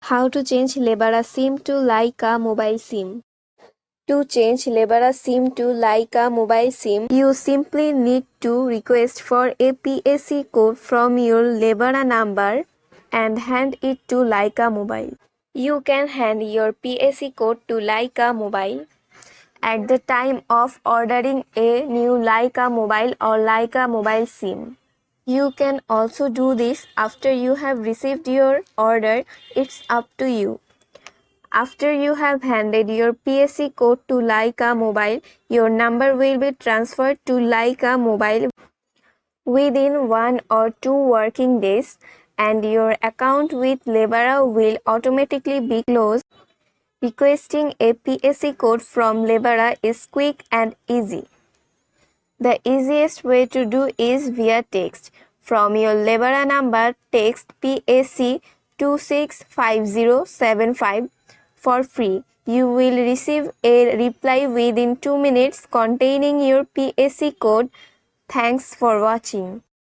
How to change Lebara SIM to Lyca Mobile SIM. To change Lebara SIM to Lyca Mobile SIM, you simply need to request for a PAC code from your Lebara number and hand it to Lyca Mobile. You can hand your PAC code to Lyca Mobile at the time of ordering a new Lyca Mobile or Lyca Mobile SIM. You can also do this after you have received your order. It's up to you. After you have handed your PAC code to Lyca Mobile, your number will be transferred to Lyca Mobile within 1 or 2 working days, and your account with Lebara will automatically be closed. Requesting a PAC code from Lebara is quick and easy. The easiest way to do is via text. From your Lebara number, text PAC 265075 for free. You will receive a reply within 2 minutes containing your PAC code. Thanks for watching.